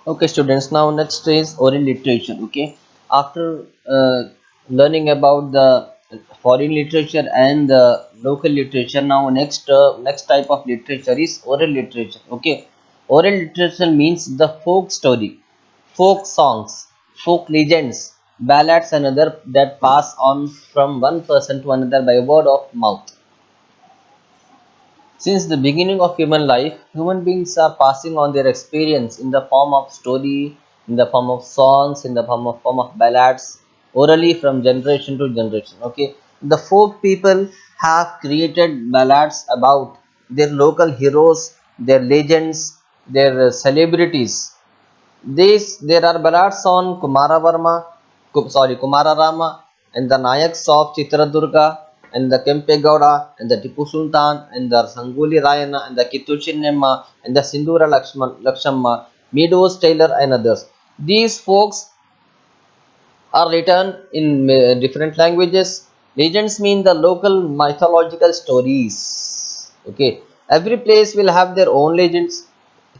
Okay, students. Now next is oral literature. Okay, after learning about the foreign literature and the local literature, now next type of literature is oral literature. Okay, oral literature means the folk story, folk songs, folk legends, ballads, and other that pass on from one person to another by word of mouth. Since the beginning of human life, human beings are passing on their experience in the form of story, in the form of songs, in the form of ballads, orally from generation to generation. Okay, the folk people have created ballads about their local heroes, their legends, their celebrities. There are ballads on Kumara Rama, and the Nayaks of Chitradurga, and the Kempegowda, and the Tipu Sultan, and the Sanguli Rayana, and the Kittur Chinnamma, and the Sindhura Lakshamma, Meadows Taylor, and others. These folks are written in different languages. Legends mean the local mythological stories. Okay, every place will have their own legends.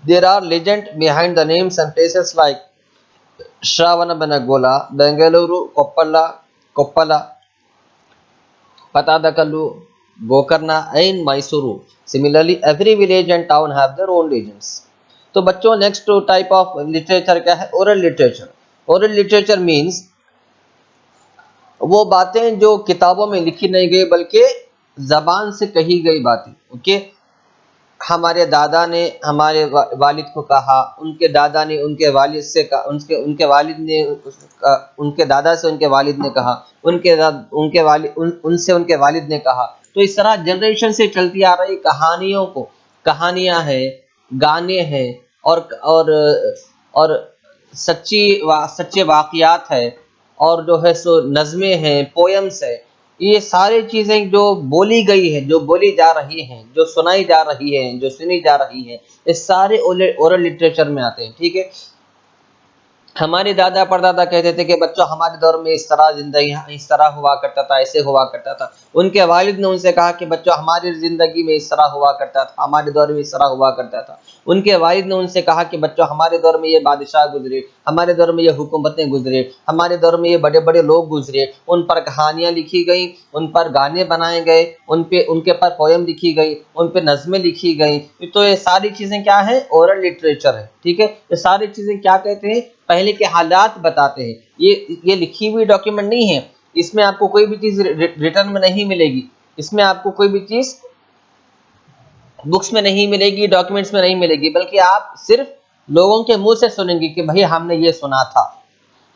There are legends behind the names and places like Shravanabenagola, Bengaluru, Koppala, Patadakallu, Gokarna, and Mysuru. Similarly, every village and town have their own legends. तो बच्चों next type of literature क्या है? Oral literature. Oral literature means वो बातें जो किताबों में लिखी नहीं गई बल्कि जबान से कही गई बातें. ओके, हमारे दादा ने हमारे वालिद को कहा, उनके दादा ने उनके वालिद से कहा, उनके वालिद ने उनके दादा से उनके वालिद ने कहा, उनके वालिद उनसे उनके वालिद ने कहा. तो इस तरह जनरेशन से चलती आ रही कहानियों को, कहानियां हैं, गाने हैं, और सच्चे वाकयात है, और जो है सो नज़में हैं, पोयम्स है. ये सारी चीज़ें जो बोली गई है, जो बोली जा रही हैं, जो सुनाई जा रही है, जो सुनी जा रही है, ये सारे ओरल लिटरेचर में आते हैं. ठीक है, हमारे दादा परदादा कहते थे कि बच्चों हमारे दौर में इस तरह जिंदगी इस तरह हुआ करता था, ऐसे हुआ करता था. उनके वालिद ने उनसे कहा कि बच्चों हमारी जिंदगी में इस तरह हुआ करता था, हमारे दौर में इस तरह हुआ करता था. उनके वालिद ने उनसे कहा कि बच्चों हमारे दौर में ये बादशाह गुजरे, हमारे दौर में ये हुकूमतें गुजरे, हमारे दौर में ये बड़े बड़े लोग गुजरे. उन पर कहानियाँ लिखी गई, उन पर गाने बनाए गए, उनके पर पोयम लिखी गई, उन पर नज़में लिखी गई. तो ये सारी चीज़ें क्या है? ओरल लिटरेचर है. ठीक है, ये सारी चीज़ें क्या कहते हैं? पहले के हालात बताते हैं. ये लिखी हुई डॉक्यूमेंट नहीं है. इसमें आपको कोई भी चीज़ रिटर्न में नहीं मिलेगी. इसमें आपको कोई भी चीज़ बुक्स में नहीं मिलेगी, डॉक्यूमेंट्स में नहीं मिलेगी, बल्कि आप सिर्फ लोगों के मुंह से सुनेंगे कि भाई हमने ये सुना था,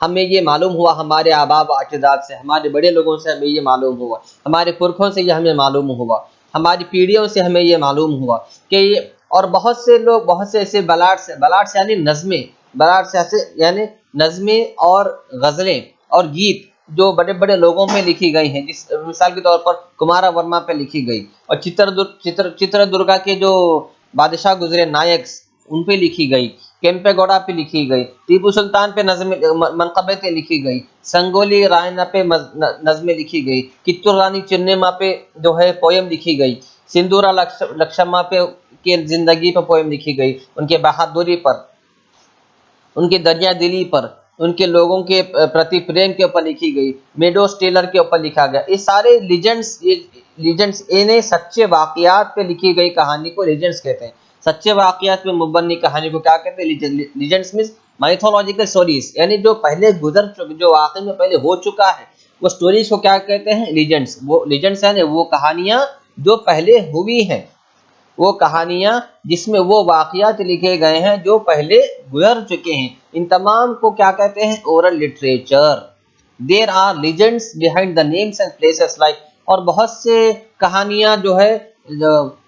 हमें ये मालूम हुआ, हमारे आबाब अजदाद से, हमारे बड़े लोगों से हमें ये मालूम हुआ, हमारे पुरखों से ये हमें मालूम हुआ, हमारी पीढ़ियों से हमें ये मालूम हुआ कि ये. और बहुत से लोग, बहुत से ऐसे बलाट्स यानी नज़में, बलाट्स ऐसे यानी नज़में और गज़लें और गीत जो बड़े बड़े लोगों में लिखी गई हैं. जिस मिसाल के तौर पर कुमारा वर्मा पे लिखी गई, और चित्रदुर्गा के जो बादशाह गुजरे नायक्स, उन पे लिखी गई, केम्पेगौड़ा पे लिखी गई, टीपू सुल्तान पे मनकबतें लिखी गई, संगोली रायना पे नज़में लिखी गई, कित्तूर रानी चिन्नेमा पे जो है पोयम लिखी गई, सिंदूरा लक्ष्मम्मा पे के जिंदगी पर पोयम लिखी गई, उनके बहादुरी पर, उनकी दरिया दिली पर, उनके लोगों के प्रति प्रेम के ऊपर लिखी गई, मेडोस टेलर के ऊपर लिखा गया. ये सारे लीजेंड्स इन्हें सच्चे वाकयात पे लिखी गई कहानी को लीजेंड्स कहते हैं. सच्चे वाकयात पे मुबन्नी कहानी को क्या कहते हैं? लीजेंड्स मीन्स माइथोलॉजिकल स्टोरीज, यानी जो पहले जो वाकई में पहले हो चुका है, वो स्टोरीज को क्या कहते हैं? लीजेंड्स. वो लीजेंड्स है वो कहानियां जो पहले हुई हैं, वो कहानियां जिसमें वो वाकयात लिखे गए हैं जो पहले गुजर चुके हैं, इन तमाम को क्या कहते हैं? Oral literature. There are legends behind the names and places like. और बहुत से कहानियां जो है,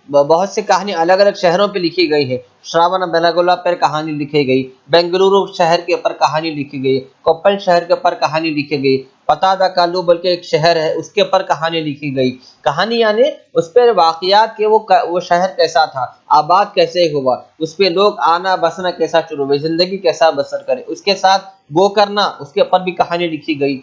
बहुत से कहानी अलग अलग शहरों पे लिखी गई है. श्रावण बेलागोला पर कहानी लिखी गई, बेंगलुरु शहर के ऊपर कहानी लिखी गई, कोप्पल शहर के ऊपर कहानी लिखी गई, पतादाकालू बल्कि एक शहर है उसके ऊपर कहानी लिखी गई. कहानी यानी उस पर वाकयात के वो शहर कैसा था, आबाद कैसे हुआ, उस पर लोग आना बसना कैसा शुरू हुए, जिंदगी कैसा बसर करे, उसके साथ वो करना, उसके ऊपर भी कहानी लिखी गई,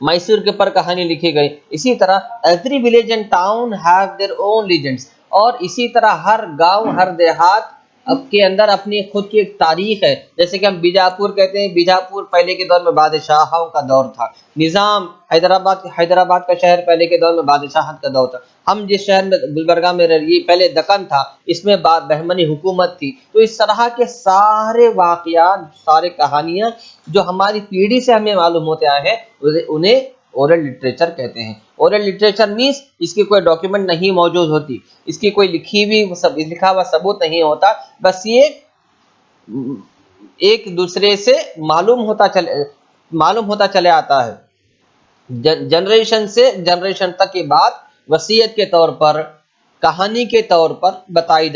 मैसूर के ऊपर कहानी लिखी गई. इसी तरह every village and town have their own legends. और इसी तरह हर गांव, हर देहात अब के अंदर अपनी खुद की एक तारीख है। जैसे कि हम बीजापुर कहते हैं, बीजापुर पहले के दौर में बादशाहों का दौर था। निज़ाम हैदराबाद का शहर पहले के दौर में बादशाहत का दौर था। हम जिस शहर में गुलबर्गा में रह, ये पहले दक्कन था, इसमें बहमनी हुकूमत थी। तो इस तरह के सारे वाक़यात, सारे कहानियाँ जो हमारी पीढ़ी से हमें मालूम होते आए हैं, उन्हें ओरल लिटरेचर कहते हैं। ओरल लिटरेचर मीन्स इसकी कोई डॉक्यूमेंट नहीं मौजूद होती, इसकी कोई लिखा हुआ सबूत नहीं होता, बस ये एक दूसरे से मालूम होता चले आता है। जनरेशन से जनरेशन तक की बात वसीयत के तौर पर, कहानी के तौर पर बताई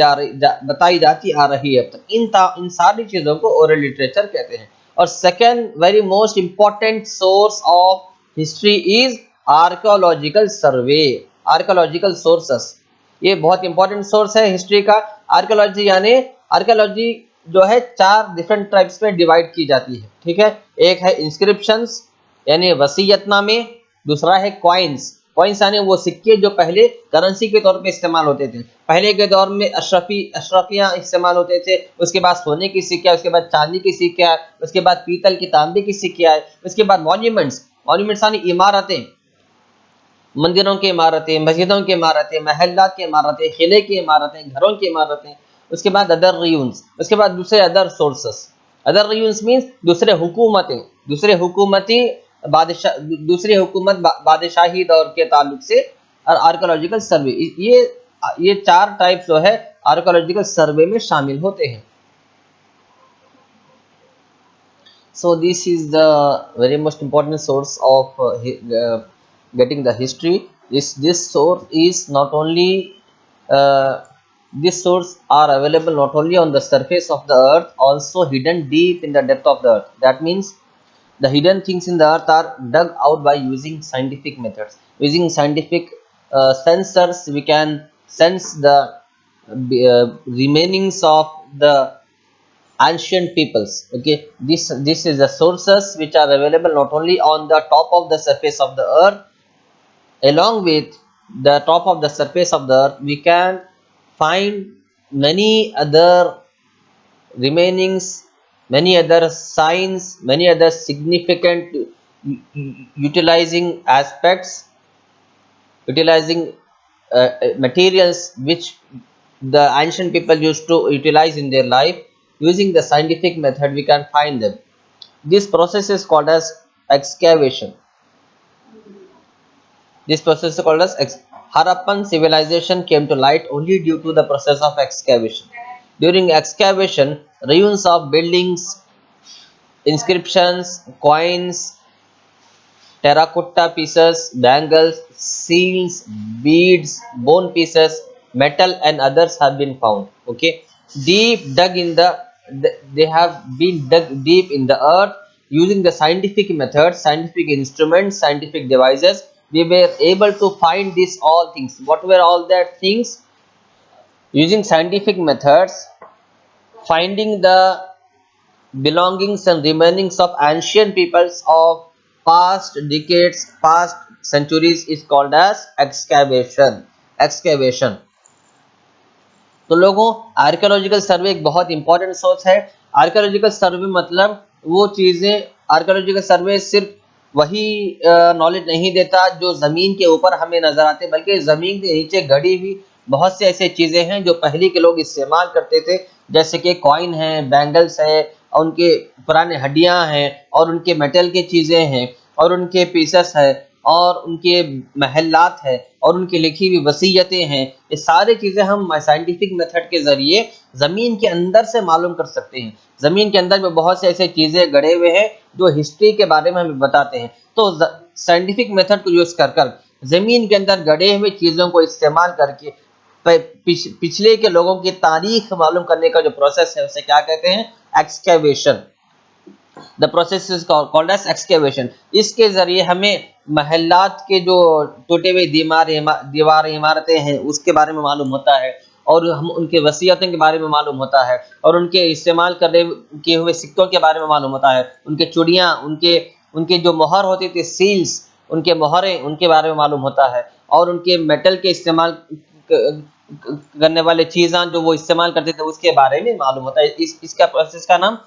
जाती आ रही है। तो इन सारी चीज़ों को ओरल लिटरेचर कहते हैं। और second very most important source of history is archaeological survey, archaeological sources. ये बहुत इंपॉर्टेंट सोर्स है हिस्ट्री का। आर्कोलॉजी जो है 4 डिफरेंट टाइप्स में डिवाइड की जाती है, ठीक है। एक है इंस्क्रिप्शंस यानी वसीयतनामे, दूसरा है कॉइन्स यानी वो सिक्के जो पहले करेंसी के तौर पे इस्तेमाल होते थे। पहले के दौर में अशरफियाँ इस्तेमाल होते थे, उसके बाद सोने की सिक्के, उसके बाद चांदी की सिक्के आए, उसके बाद पीतल की तांबे की सिक्के आए, उसके बाद मॉन्यूमेंट्स यानी इमारतें, मंदिरों की इमारतें, मस्जिदों की इमारतें, महल्लात की इमारतें, किले की इमारतें, घरों की इमारतें। उसके बाद अदर रियून्स, उसके बाद दूसरे other sources. Other ruins means दूसरे हुकूमती बादशाही दौर के ताल्लुक से आर्कोलॉजिकल सर्वे। ये 4 टाइप जो है आर्कोलॉजिकल सर्वे में शामिल होते हैं। So this is the very most important source of getting the history. This source is not only this source are available not only on the surface of the earth, also hidden deep in the depth of the earth. That means the hidden things in the earth are dug out by using scientific methods. Using scientific sensors, we can sense the remainings of the ancient peoples. Okay, this is the sources which are available not only on the top of the surface of the earth. Along with the top of the surface of the earth, we can find many other remainings, many other signs, many other significant utilizing aspects, utilizing materials which the ancient people used to utilize in their life. Using the scientific method, we can find them. This process is called as excavation. This process is called as Harappan civilization came to light only due to the process of excavation. During excavation, ruins of buildings, inscriptions, coins, terracotta pieces, bangles, seals, beads, bone pieces, metal and others have been found. Okay, they have been dug deep in the earth using the scientific methods, scientific instruments, scientific devices. We were able to find these all things. What were all that things? Using scientific methods, finding the belongings and remainings of ancient peoples of past decades, past centuries is called as excavation. तो लोगों, archaeological सर्वे एक बहुत important source है। Archaeological सर्वे मतलब वो चीज़ें, archaeological सर्वे सिर्फ वही नॉलेज नहीं देता जो ज़मीन के ऊपर हमें नज़र आते, बल्कि ज़मीन के नीचे गड़ी हुई बहुत से ऐसे चीज़ें हैं जो पहले के लोग इस्तेमाल करते थे। जैसे कि कॉइन है, बैंगल्स है, और उनके पुराने हड्डियाँ हैं, और उनके मेटल की चीज़ें हैं, और उनके पीसेस है, और उनके महल्लात है, और उनकी लिखी हुई वसीयतें हैं। ये सारी चीज़ें हम साइंटिफिक मेथड के ज़रिए ज़मीन के अंदर से मालूम कर सकते हैं। ज़मीन के अंदर में बहुत से ऐसे चीज़ें गड़े हुए हैं जो हिस्ट्री के बारे में हमें बताते हैं। तो साइंटिफिक मेथड को यूज़ कर ज़मीन के अंदर गड़े हुए चीज़ों को इस्तेमाल करके पिछले के लोगों की तारीख मालूम करने का जो प्रोसेस है उसे क्या कहते हैं? Excavation. The process is called as excavation. इसके जरिए हमें महल्लात के जो टूटे हुए दीवार इमारतें हैं उसके बारे में मालूम होता है, और हम उनके वसीयतों के बारे में मालूम होता है, और उनके इस्तेमाल किए हुए सिक्कों के बारे में मालूम होता है, उनके चूड़ियाँ, उनके जो मोहर होती थी, सील्स, उनके मोहरें, उनके बारे में मालूम होता है, और उनके मेटल के इस्तेमाल करने वाले चीज़ां जो वो इस्तेमाल करते थे उसके बारे में मालूम होता है। इस इसका प्रोसेस का नाम